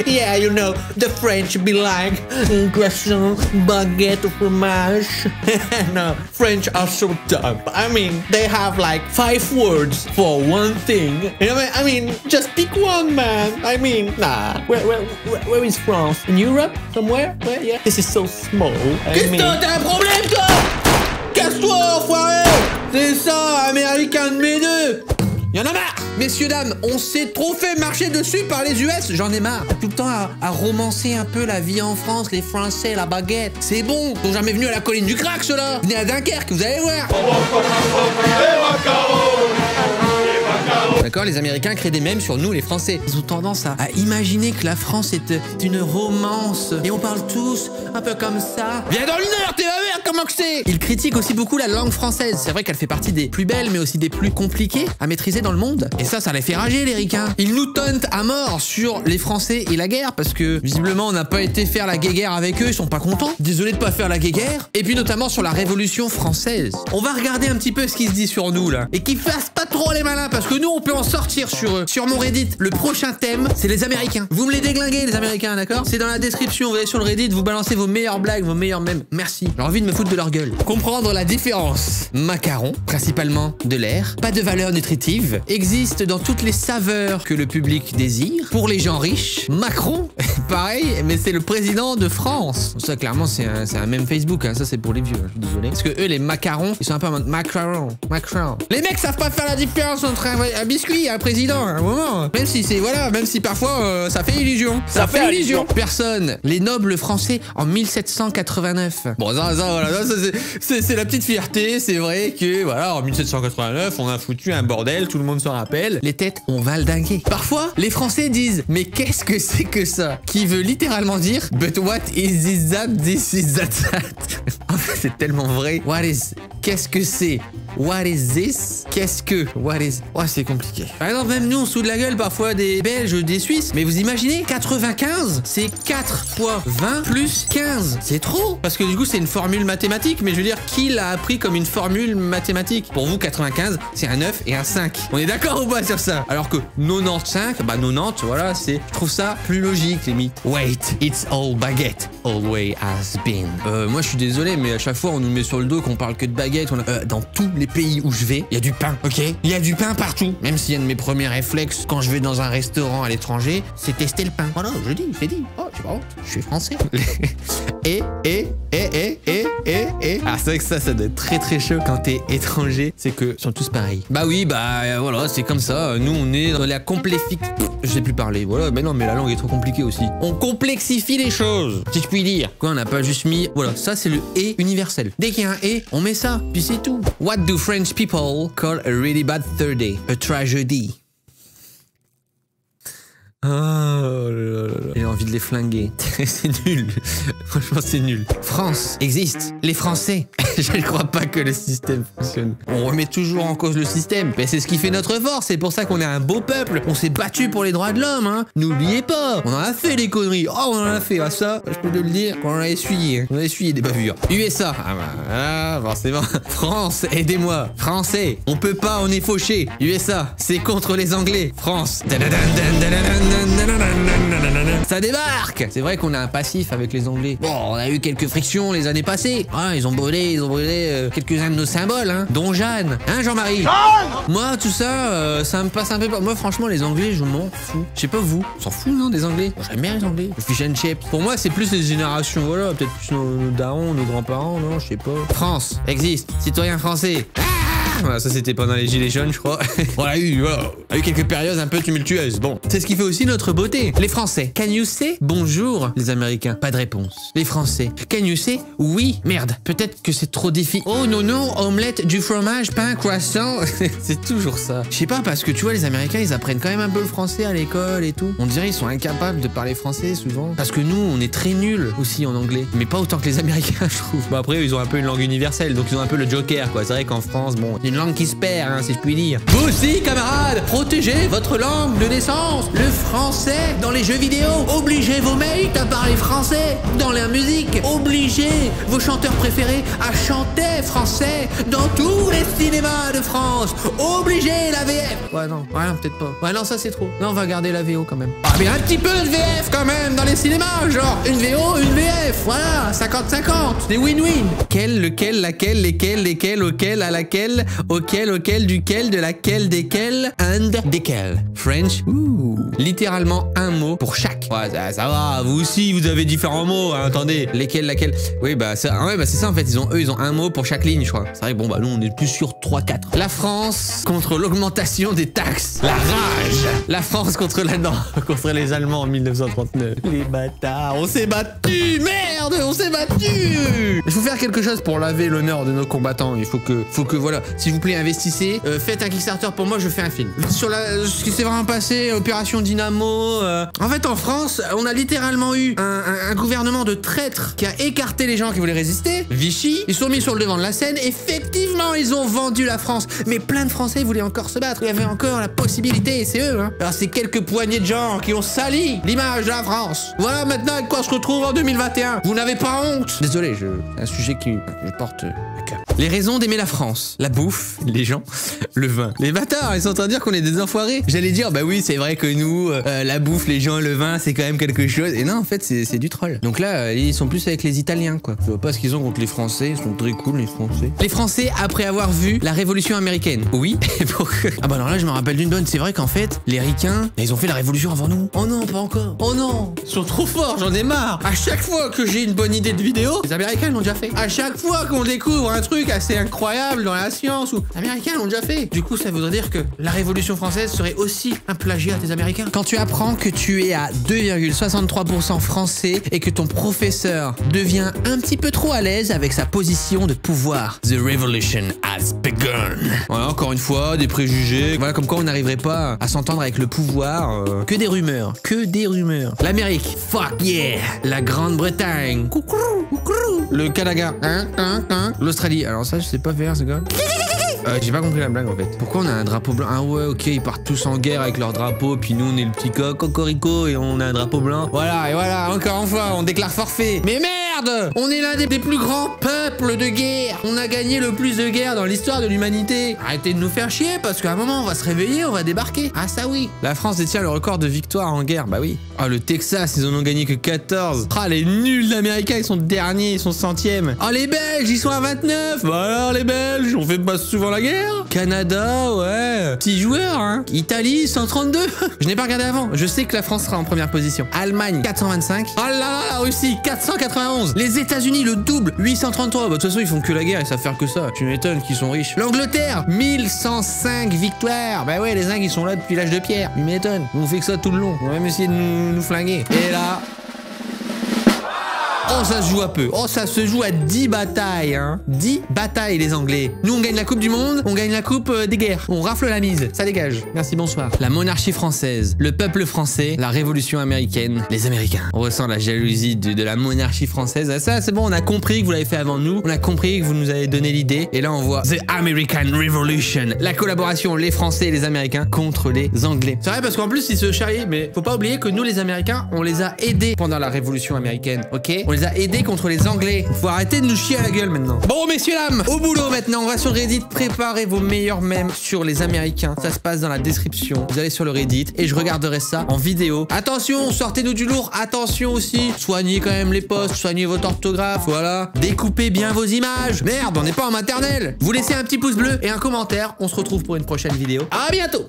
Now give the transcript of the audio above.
Yeah, you know, the French be like croissant, baguette, fromage. No, French are so dumb. I mean, they have like 5 words for one thing. You know, I mean, just pick one, man. I mean, nah. Where is France? In Europe? Somewhere? Where? Yeah. This is so small. Qu'est-ce que t'as un problème, toi? Casse-toi, enfoiré! C'est ça, américain de mes deux! Y'en a marre! Messieurs, dames, on s'est trop fait marcher dessus par les US, j'en ai marre. Tout le temps à romancer un peu la vie en France, les Français, la baguette. C'est bon, ils sont jamais venus à la colline du crack, ceux-là. Venez à Dunkerque, vous allez voir. D'accord, les Américains créent des mèmes sur nous, les Français. Ils ont tendance à imaginer que la France est une romance. Et on parle tous un peu comme ça. Viens dans l'une heure, t'es ma mère, comment que c'est? Ils critiquent aussi beaucoup la langue française. C'est vrai qu'elle fait partie des plus belles, mais aussi des plus compliquées à maîtriser dans le monde. Et ça les fait rager, les ricains. Ils nous tauntent à mort sur les Français et la guerre, parce que visiblement, on n'a pas été faire la guéguerre avec eux, ils sont pas contents. Désolé de pas faire la guéguerre. Et puis notamment sur la Révolution française. On va regarder un petit peu ce qui se dit sur nous, là. Et qu'ils fassent pas trop les malins, parce que nous, on peut en sortir sur eux. Sur mon Reddit, le prochain thème, c'est les Américains. Vous me les déglinguez, les Américains, d'accord? C'est dans la description, vous allez sur le Reddit, vous balancez vos meilleures blagues, vos meilleurs mèmes. Merci. J'ai envie de me foutre de leur gueule. Comprendre la différence. Macaron, principalement de l'air, pas de valeur nutritive, existe dans toutes les saveurs que le public désire. Pour les gens riches, Macron, pareil, mais c'est le président de France. Ça, clairement, c'est un même Facebook, hein. Ça, c'est pour les vieux, je suis désolé. Parce que eux, les macarons, ils sont un peu en mode Macron. Les mecs savent pas faire la différence entre un biscuit et un président, à un moment. Même si c'est, voilà, même si parfois, ça fait illusion. Ça fait illusion. Personne. Les nobles français en 1789. Bon, ça voilà, c'est la petite fierté. C'est vrai que, voilà, en 1789, on a foutu un bordel, tout le monde s'en rappelle. Les têtes, on va le dinguer. Parfois, les Français disent, mais qu'est-ce que c'est que ça? Qui veut littéralement dire, but what is this that, this is that. En fait, c'est tellement vrai. What is, qu'est-ce que c'est? What is this? Qu'est-ce que? What is? Oh, c'est compliqué. Par exemple, même nous, on se fout de la gueule parfois des Belges, des Suisses. Mais vous imaginez, 95, c'est 4 fois 20 plus 15. C'est trop. Parce que du coup, c'est une formule mathématique. Mais je veux dire, qui l'a appris comme une formule mathématique? Pour vous, 95, c'est un 9 et un 5. On est d'accord ou pas sur ça? Alors que 95, bah 90, voilà, c'est... Je trouve ça plus logique, limite. Wait, it's all baguette. Always has been. Moi, je suis désolé, mais à chaque fois, on nous met sur le dos qu'on parle que de baguette. Dans tous les pays où je vais, il y a du pain, ok? Il y a du pain partout. Même si un de mes premiers réflexes quand je vais dans un restaurant à l'étranger, c'est tester le pain. Voilà, je dis, c'est dit. Oh, j'ai pas honte, je suis français. Ah, c'est vrai que ça doit être très très chaud quand t'es étranger. C'est que ils sont tous pareils. Bah oui, bah voilà, c'est comme ça. Nous, on est dans la complexification. Je sais plus parler. Voilà, mais non, mais la langue est trop compliquée aussi. On complexifie les choses, si je puis dire. Quoi, on n'a pas juste mis. Voilà, ça c'est le et universel. Dès qu'il y a un et, on met ça, puis c'est tout. What do French people call a really bad third day? A tragedy. Oh là là là. J'ai envie de les flinguer. C'est nul. Franchement, c'est nul. France existe. Les Français. Je ne crois pas que le système fonctionne. On remet toujours en cause le système. Mais c'est ce qui fait notre force. C'est pour ça qu'on est un beau peuple. On s'est battu pour les droits de l'homme, hein. N'oubliez pas. On en a fait des conneries. Oh, on en a fait. Ah, ça, je peux te le dire. On en a essuyé. On a essuyé des bavures. USA. Ah bah, forcément. France, aidez-moi. Français. On peut pas, on est fauché. USA. C'est contre les Anglais. France. Ça débarque. C'est vrai qu'on a un passif avec les Anglais. Bon, on a eu quelques frictions les années passées. Ah, ils ont brûlé quelques-uns de nos symboles, hein. Dont Jeanne. Hein, Jean-Marie? Moi, tout ça, ça me passe un peu... Moi, franchement, les Anglais, je m'en fous. Je sais pas vous. On s'en fout, non, des Anglais? J'aime bien les Anglais. Le fish and chips. Pour moi, c'est plus les générations, voilà. Peut-être plus nos darons, nos grands-parents, non, je sais pas. France existe. Citoyen français. Voilà, ça c'était pendant les gilets jaunes, je crois. On a eu quelques périodes un peu tumultueuses. Bon, c'est ce qui fait aussi notre beauté. Les Français. Can you say bonjour? Les Américains. Pas de réponse. Les Français. Can you say oui? Merde. Peut-être que c'est trop difficile. Oh non, non, omelette, du fromage, pain, croissant. C'est toujours ça. Je sais pas, parce que tu vois, les Américains, ils apprennent quand même un peu le français à l'école et tout. On dirait ils sont incapables de parler français souvent. Parce que nous, on est très nuls aussi en anglais. Mais pas autant que les Américains, je trouve. Bon, après, ils ont un peu une langue universelle. Donc ils ont un peu le joker, quoi. C'est vrai qu'en France, bon, une langue qui se perd, hein, si je puis dire. Vous aussi, camarades, protégez votre langue de naissance, le français, dans les jeux vidéo. Obligez vos mates à parler français dans la musique. Obligez vos chanteurs préférés à chanter français dans tous les cinémas de France. Obligez la VF. Ouais, non, peut-être pas. Ouais, non, ça c'est trop. Non, on va garder la VO quand même. Ah, mais un petit peu de VF quand même dans les cinémas, genre une VO, une VF. Voilà, 50-50. Des win-win. Quel, lequel, laquelle, lesquels, auquel, à laquelle, auquel, duquel, de laquelle, desquels, and desquels. French. Ouh. Littéralement un mot pour chaque. Ouais, ça va. Vous aussi, vous avez différents mots. Hein, attendez. Lesquels, laquelle. Oui, bah, c'est ça en fait. Eux, ils ont un mot pour chaque ligne, je crois. C'est vrai que bon, bah, nous, on est plus sur 3-4. La France contre l'augmentation des taxes. La rage. La France contre contre les Allemands en 1939. Les bâtards. On s'est battus. Merde, on s'est battus. Il faut faire quelque chose pour laver l'honneur de nos combattants. Il faut que voilà. S'il vous plaît, investissez. Faites un Kickstarter pour moi, je fais un film. Sur ce qui s'est vraiment passé, Opération Dynamo. En fait, en France, on a littéralement eu un gouvernement de traîtres qui a écarté les gens qui voulaient résister. Vichy, ils sont mis sur le devant de la scène. Effectivement, ils ont vendu la France. Mais plein de Français voulaient encore se battre. Il y avait encore la possibilité, et c'est eux. Hein. Alors, c'est quelques poignées de gens qui ont sali l'image de la France. Voilà maintenant avec quoi on se retrouve en 2021. Vous n'avez pas honte. Désolé, c'est un sujet qui je porte à cœur. Les raisons d'aimer la France. La bouffe, les gens, le vin. Les bâtards, ils sont en train de dire qu'on est des enfoirés. J'allais dire, bah oui, c'est vrai que nous, la bouffe, les gens, le vin, c'est quand même quelque chose. Et non, en fait, c'est du troll. Donc là, ils sont plus avec les Italiens, quoi. Je vois pas ce qu'ils ont contre les Français. Ils sont très cool, les Français. Les Français, après avoir vu la Révolution américaine. Oui. Ah bah alors là, je me rappelle d'une bonne. C'est vrai qu'en fait, les Ricains, ils ont fait la Révolution avant nous. Oh non, pas encore. Oh non. Ils sont trop forts, j'en ai marre. À chaque fois que j'ai une bonne idée de vidéo, les Américains l'ont déjà fait. À chaque fois qu'on découvre un truc assez incroyable dans la science, ou les Américains l'ont déjà fait. Du coup, ça voudrait dire que la Révolution française serait aussi un plagiat des Américains. Quand tu apprends que tu es à 2,63% français et que ton professeur devient un petit peu trop à l'aise avec sa position de pouvoir. The revolution has begun. Voilà, encore une fois, des préjugés. Voilà, comme quoi on n'arriverait pas à s'entendre avec le pouvoir. Que des rumeurs. Que des rumeurs. L'Amérique. Fuck yeah. La Grande-Bretagne. Coucou. Coucou. Le Canada. L'Australie. Alors ça, je sais pas faire, ce gars. J'ai pas compris la blague en fait. Pourquoi on a un drapeau blanc? Ah ouais, ok, ils partent tous en guerre avec leur drapeau, puis nous on est le petit coq, cocorico, et on a un drapeau blanc. Voilà, et voilà, encore une fois, on déclare forfait. Mais merde! On est l'un des plus grands peuples de guerre. On a gagné le plus de guerres dans l'histoire de l'humanité. Arrêtez de nous faire chier, parce qu'à un moment, on va se réveiller, on va débarquer. Ah ça oui. La France détient le record de victoires en guerre, bah oui. Ah, le Texas, ils en ont gagné que 14. Ah, les nuls d'Américains, ils sont derniers, ils sont centièmes. Ah, les Belges, ils sont à 29. Bah alors, les Belges, on fait pas souvent la guerre. Canada, ouais. Petit joueur, hein. Italie, 132. Je n'ai pas regardé avant. Je sais que la France sera en première position. Allemagne, 425. Oh là là, la Russie, 491. Les États-Unis, le double, 833. Bah, de toute façon, ils font que la guerre, ils savent faire que ça. Tu m'étonnes qu'ils sont riches. L'Angleterre, 1105 victoires. Bah ouais, les Indes, ils sont là depuis l'âge de pierre. Tu m'étonnes. On fait que ça tout le long. On va même essayer de nous flinguer. Et là... Oh, ça se joue à peu. Oh, ça se joue à 10 batailles, hein. 10 batailles, les Anglais. Nous, on gagne la Coupe du Monde, on gagne la Coupe des guerres. On rafle la mise. Ça dégage. Merci, bonsoir. La monarchie française, le peuple français, la révolution américaine, les Américains. On ressent la jalousie de la monarchie française. Ah, ça, c'est bon, on a compris que vous l'avez fait avant nous. On a compris que vous nous avez donné l'idée. Et là, on voit The American Revolution. La collaboration, les Français et les Américains contre les Anglais. C'est vrai, parce qu'en plus, ils se charrient. Mais faut pas oublier que nous, les Américains, on les a aidés pendant la révolution américaine. Ok? On les a aidés contre les Anglais. Faut arrêter de nous chier à la gueule maintenant. Bon, messieurs, dames, au boulot maintenant. On va sur Reddit. Préparez vos meilleurs mèmes sur les Américains. Ça se passe dans la description. Vous allez sur le Reddit et je regarderai ça en vidéo. Attention, sortez-nous du lourd. Attention aussi. Soignez quand même les posts. Soignez votre orthographe. Voilà. Découpez bien vos images. Merde, on n'est pas en maternelle. Vous laissez un petit pouce bleu et un commentaire. On se retrouve pour une prochaine vidéo. À bientôt.